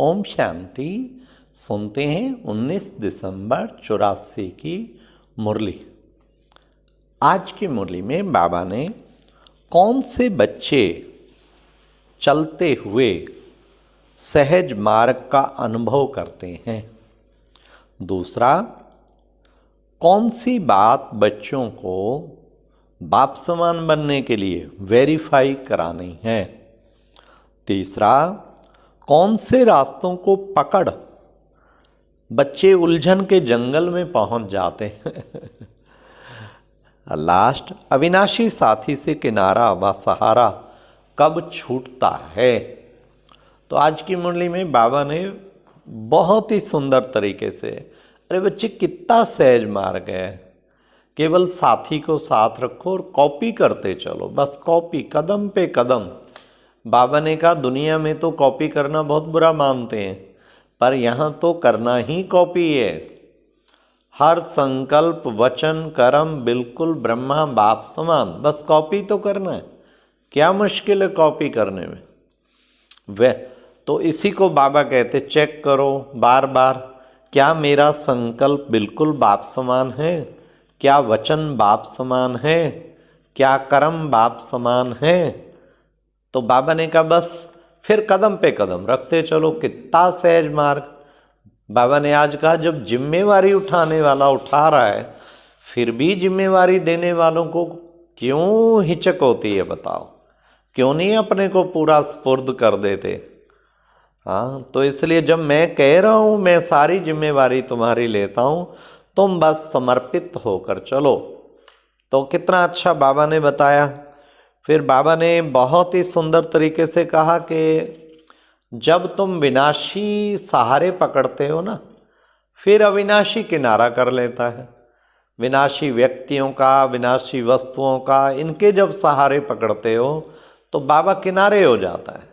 ओम शांति। सुनते हैं 19 दिसंबर 84 की मुरली। आज की मुरली में बाबा ने कौन से बच्चे चलते हुए सहज मार्ग का अनुभव करते हैं, दूसरा कौन सी बात बच्चों को बाप समान बनने के लिए वेरीफाई करानी है, तीसरा कौन से रास्तों को पकड़ बच्चे उलझन के जंगल में पहुंच जाते हैं लास्ट अविनाशी साथी से किनारा व सहारा कब छूटता है। तो आज की मुरली में बाबा ने बहुत ही सुंदर तरीके से, अरे बच्चे कितना सहज मार्ग है, केवल साथी को साथ रखो और कॉपी करते चलो, बस कॉपी कदम पे कदम। बाबा ने कहा दुनिया में तो कॉपी करना बहुत बुरा मानते हैं, पर यहाँ तो करना ही कॉपी है। हर संकल्प वचन कर्म बिल्कुल ब्रह्मा बाप समान, बस कॉपी तो करना है। क्या मुश्किल है कॉपी करने में। वह तो इसी को बाबा कहते चेक करो बार बार, क्या मेरा संकल्प बिल्कुल बाप समान है, क्या वचन बाप समान है, क्या कर्म बाप समान है। तो बाबा ने कहा बस फिर कदम पे कदम रखते चलो, कितना सहज मार्ग। बाबा ने आज कहा जब जिम्मेवारी उठाने वाला उठा रहा है, फिर भी जिम्मेवारी देने वालों को क्यों हिचक होती है बताओ, क्यों नहीं अपने को पूरा स्पुर्द कर देते। हाँ, तो इसलिए जब मैं कह रहा हूँ मैं सारी जिम्मेवारी तुम्हारी लेता हूँ, तुम बस समर्पित होकर चलो। तो कितना अच्छा बाबा ने बताया। फिर बाबा ने बहुत ही सुंदर तरीके से कहा कि जब तुम विनाशी सहारे पकड़ते हो ना, फिर अविनाशी किनारा कर लेता है। विनाशी व्यक्तियों का, विनाशी वस्तुओं का, इनके जब सहारे पकड़ते हो तो बाबा किनारे हो जाता है।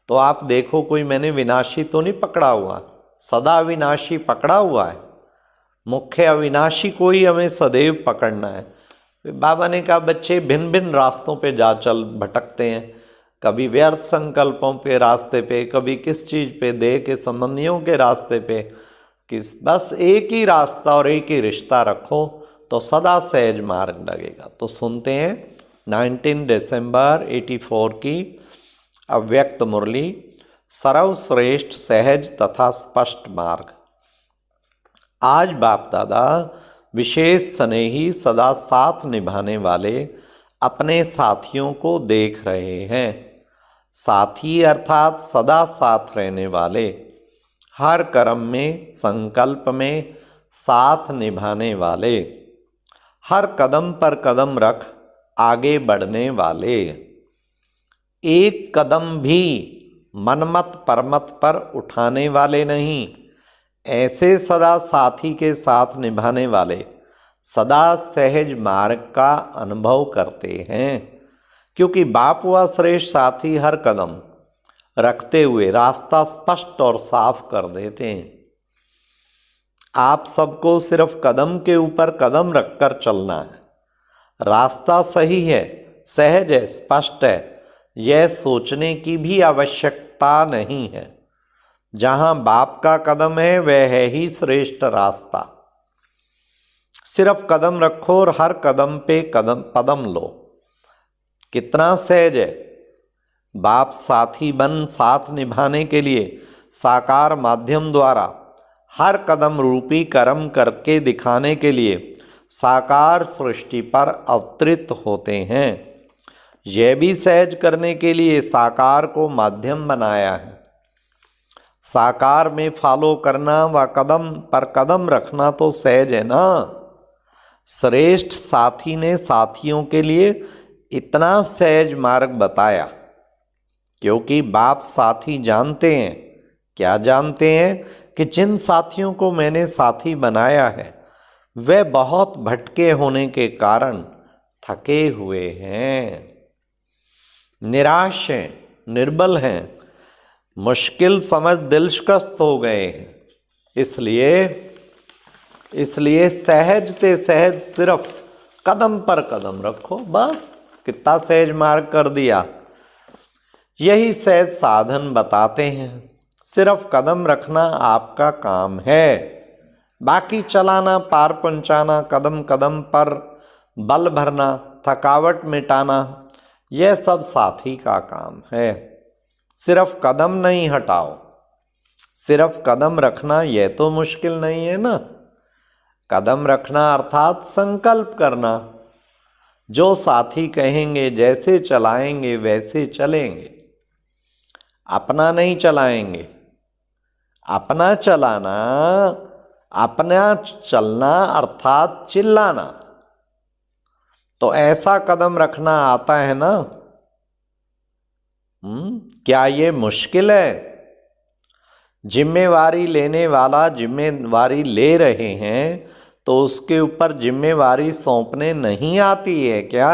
तो आप देखो कोई मैंने विनाशी तो नहीं पकड़ा हुआ, सदा अविनाशी पकड़ा हुआ है। मुख्य अविनाशी को ही हमें सदैव पकड़ना है। बाबा ने कहा बच्चे भिन्न भिन्न रास्तों पे जा चल भटकते हैं, कभी व्यर्थ संकल्पों पे रास्ते पे, कभी किस चीज़ पे, देह के संबंधियों के रास्ते पे, बस एक ही रास्ता और एक ही रिश्ता रखो तो सदा सहज मार्ग लगेगा। तो सुनते हैं 19 दिसंबर 84 की अव्यक्त मुरली, सर्वश्रेष्ठ सहज तथा स्पष्ट मार्ग। आज बाप दादा विशेष स्नेही सदा साथ निभाने वाले अपने साथियों को देख रहे हैं। साथी अर्थात सदा साथ रहने वाले, हर कर्म में संकल्प में साथ निभाने वाले, हर कदम पर कदम रख आगे बढ़ने वाले, एक कदम भी मनमत परमत पर उठाने वाले नहीं, ऐसे सदा साथी के साथ निभाने वाले सदा सहज मार्ग का अनुभव करते हैं। क्योंकि बाप व श्रेष्ठ साथी हर कदम रखते हुए रास्ता स्पष्ट और साफ कर देते हैं। आप सबको सिर्फ कदम के ऊपर कदम रखकर चलना है। रास्ता सही है, सहज है, स्पष्ट है, यह सोचने की भी आवश्यकता नहीं है। जहाँ बाप का कदम है वह है ही श्रेष्ठ रास्ता। सिर्फ कदम रखो और हर कदम पे कदम लो, कितना सहज है। बाप साथी बन साथ निभाने के लिए साकार माध्यम द्वारा हर कदम रूपी कर्म करके दिखाने के लिए साकार सृष्टि पर अवतरित होते हैं। यह भी सहज करने के लिए साकार को माध्यम बनाया है। साकार में फॉलो करना व कदम पर कदम रखना तो सहज है ना। श्रेष्ठ साथी ने साथियों के लिए इतना सहज मार्ग बताया क्योंकि बाप साथी जानते हैं, क्या जानते हैं कि जिन साथियों को मैंने साथी बनाया है वे बहुत भटके होने के कारण थके हुए हैं, निराश हैं, निर्बल हैं, मुश्किल समझ दिलशकस्त हो गए हैं। इसलिए सहज ते सहज सिर्फ कदम पर कदम रखो, बस कितना सहज मार्ग कर दिया। यही सहज साधन बताते हैं। सिर्फ कदम रखना आपका काम है। बाकी चलाना, पार पहुंचाना, कदम कदम पर बल भरना, थकावट मिटाना, यह सब साथी का काम है। सिर्फ कदम नहीं हटाओ, सिर्फ कदम रखना यह तो मुश्किल नहीं है ना। कदम रखना अर्थात संकल्प करना, जो साथी कहेंगे जैसे चलाएंगे वैसे चलेंगे, अपना नहीं चलाएंगे। अपना चलाना, अपना चलना अर्थात चिल्लाना, तो ऐसा कदम रखना आता है ना। क्या ये मुश्किल है? जिम्मेवारी लेने वाला जिम्मेवारी ले रहे हैं तो उसके ऊपर जिम्मेवारी सौंपने नहीं आती है क्या?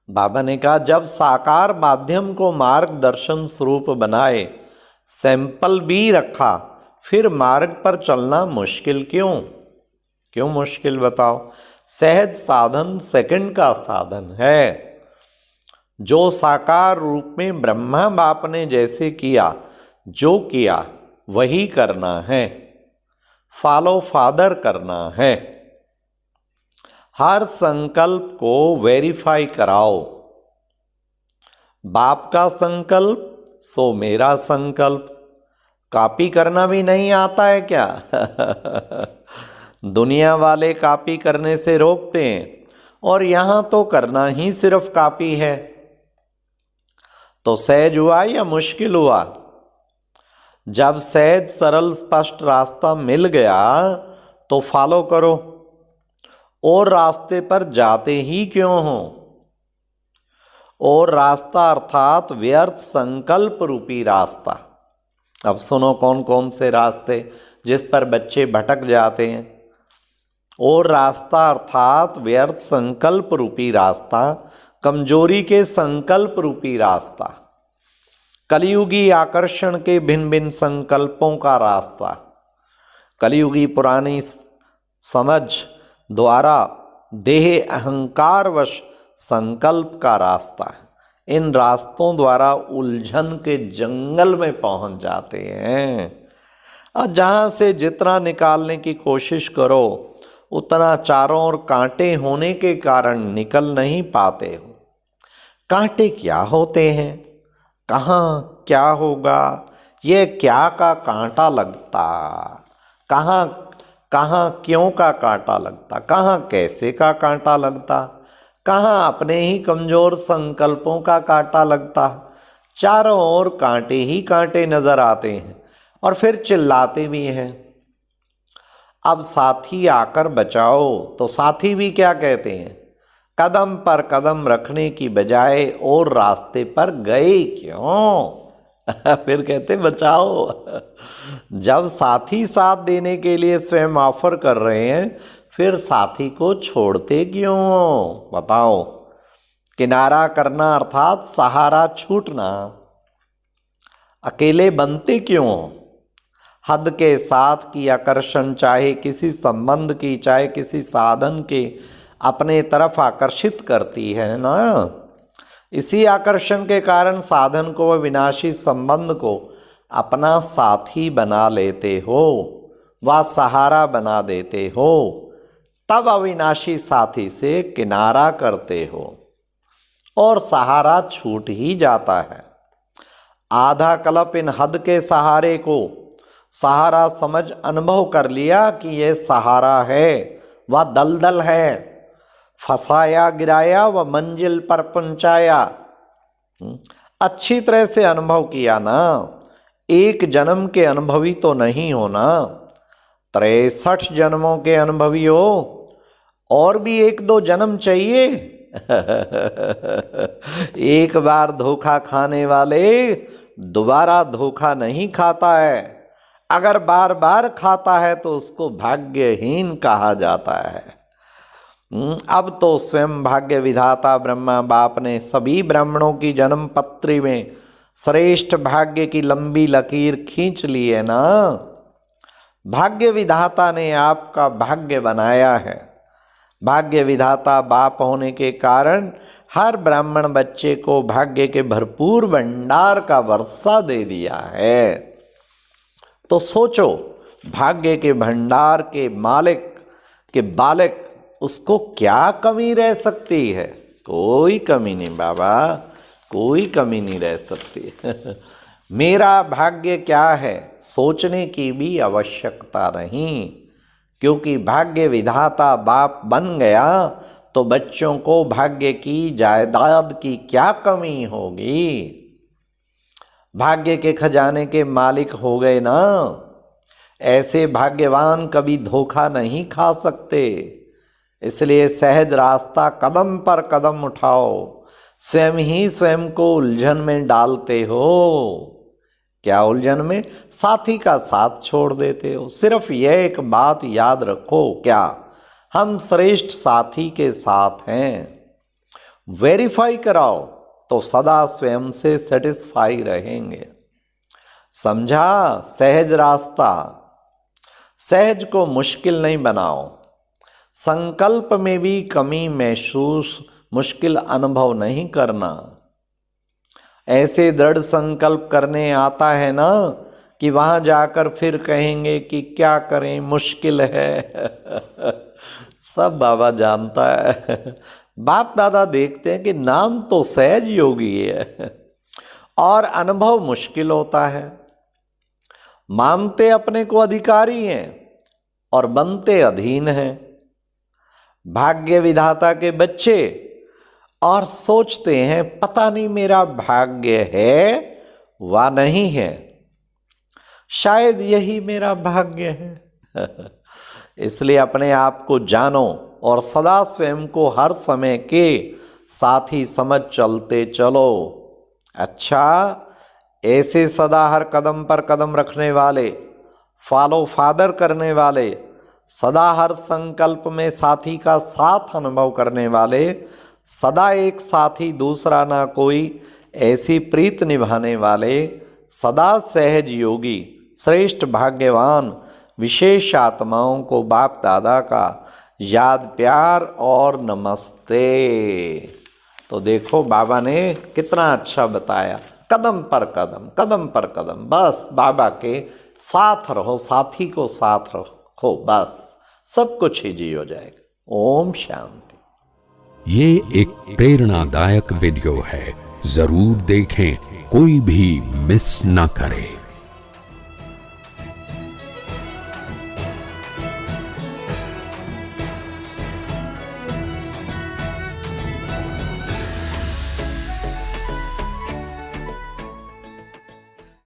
बाबा ने कहा, जब साकार माध्यम को मार्गदर्शन स्वरूप बनाए, सैंपल भी रखा, फिर मार्ग पर चलना मुश्किल क्यों? क्यों मुश्किल बताओ? सहज साधन सेकंड का साधन है। जो साकार रूप में ब्रह्मा बाप ने जैसे किया, जो किया वही करना है, फॉलो फादर करना है। हर संकल्प को वेरीफाई कराओ। बाप का संकल्प सो मेरा संकल्प। कॉपी करना भी नहीं आता है क्या? दुनिया वाले कॉपी करने से रोकते हैं और यहां तो करना ही सिर्फ कॉपी है। तो सहज हुआ या मुश्किल हुआ? जब सहज सरल स्पष्ट रास्ता मिल गया तो फॉलो करो, और रास्ते पर जाते ही क्यों हो? और रास्ता अर्थात व्यर्थ संकल्प रूपी रास्ता। अब सुनो कौन कौन से रास्ते जिस पर बच्चे भटक जाते हैं। और रास्ता अर्थात व्यर्थ संकल्प रूपी रास्ता, कमजोरी के संकल्प रूपी रास्ता, कलयुगी आकर्षण के भिन्न भिन्न संकल्पों का रास्ता, कलयुगी पुरानी समझ द्वारा देह अहंकारवश संकल्प का रास्ता। इन रास्तों द्वारा उलझन के जंगल में पहुंच जाते हैं, और जहां से जितना निकालने की कोशिश करो उतना चारों ओर कांटे होने के कारण निकल नहीं पाते हो। कांटे क्या होते हैं? कहाँ क्या होगा? ये क्या का कांटा लगता, कहाँ कहाँ क्यों का कांटा लगता, कहाँ कैसे का कांटा लगता, कहाँ अपने ही कमजोर संकल्पों का कांटा लगता। चारों ओर कांटे ही कांटे नजर आते हैं और फिर चिल्लाते भी हैं। अब साथी आकर बचाओ तो साथी भी क्या कहते हैं? कदम पर कदम रखने की बजाय और रास्ते पर गए क्यों? फिर कहते बचाओ। जब साथी साथ देने के लिए स्वयं ऑफर कर रहे हैं, फिर साथी को छोड़ते क्यों? बताओ। किनारा करना अर्थात सहारा छूटना। अकेले बनते क्यों? हद के साथ की आकर्षण, चाहे किसी संबंध की, चाहे किसी साधन के, अपने तरफ आकर्षित करती है ना। इसी आकर्षण के कारण साधन को व विनाशी संबंध को अपना साथी बना लेते हो, व सहारा बना देते हो। तब अविनाशी साथी से किनारा करते हो और सहारा छूट ही जाता है। आधा कल्प इन हद के सहारे को सहारा समझ अनुभव कर लिया कि यह सहारा है व दलदल है, फंसाया गिराया व मंजिल पर पहुंचाया। अच्छी तरह से अनुभव किया ना। एक जन्म के अनुभवी तो नहीं होना, 63 जन्मों के अनुभवी हो, और भी 1-2 जन्म चाहिए। एक बार धोखा खाने वाले दोबारा धोखा नहीं खाता है। अगर बार बार खाता है तो उसको भाग्यहीन कहा जाता है। अब तो स्वयं भाग्य विधाता ब्रह्मा बाप ने सभी ब्राह्मणों की जन्म पत्री में श्रेष्ठ भाग्य की लंबी लकीर खींच ली है ना। भाग्य विधाता ने आपका भाग्य बनाया है। भाग्य विधाता बाप होने के कारण हर ब्राह्मण बच्चे को भाग्य के भरपूर भंडार का वर्षा दे दिया है। तो सोचो, भाग्य के भंडार के मालिक के बालक, उसको क्या कमी रह सकती है? कोई कमी नहीं बाबा, कोई कमी नहीं रह सकती। मेरा भाग्य क्या है, सोचने की भी आवश्यकता नहीं, क्योंकि भाग्य विधाता बाप बन गया तो बच्चों को भाग्य की जायदाद की क्या कमी होगी। भाग्य के खजाने के मालिक हो गए ना, ऐसे भाग्यवान कभी धोखा नहीं खा सकते। इसलिए सहज रास्ता कदम पर कदम उठाओ, स्वयं ही स्वयं को उलझन में डालते हो। क्या उलझन में? साथी का साथ छोड़ देते हो। सिर्फ यह एक बात याद रखो, क्या हम श्रेष्ठ साथी के साथ हैं। वेरीफाई कराओ तो सदा स्वयं से सेटिस्फाई रहेंगे। समझा? सहज रास्ता। सहज को मुश्किल नहीं बनाओ। संकल्प में भी कमी महसूस, मुश्किल अनुभव नहीं करना। ऐसे दृढ़ संकल्प करने आता है ना कि वहां जाकर फिर कहेंगे कि क्या करें, मुश्किल है। सब बाबा जानता है। बाप दादा देखते हैं कि नाम तो सहज योगी है और अनुभव मुश्किल होता है। मानते अपने को अधिकारी हैं और बनते अधीन हैं। भाग्य विधाता के बच्चे और सोचते हैं पता नहीं मेरा भाग्य है वा नहीं है, शायद यही मेरा भाग्य है। इसलिए अपने आप को जानो और सदा स्वयं को हर समय के साथी समझ चलते चलो। अच्छा, ऐसे सदा हर कदम पर कदम रखने वाले, फॉलो फादर करने वाले, सदा हर संकल्प में साथी का साथ अनुभव करने वाले, सदा एक साथी दूसरा ना कोई, ऐसी प्रीत निभाने वाले, सदा सहज योगी, श्रेष्ठ भाग्यवान विशेष आत्माओं को बाप दादा का याद, प्यार और नमस्ते। तो देखो बाबा ने कितना अच्छा बताया, कदम पर कदम, कदम पर कदम, बस बाबा के साथ रहो, साथी को साथ रखो, बस सब कुछ ईजी हो जाएगा। ओम शांति। ये एक प्रेरणादायक वीडियो है, जरूर देखें, कोई भी मिस ना करे।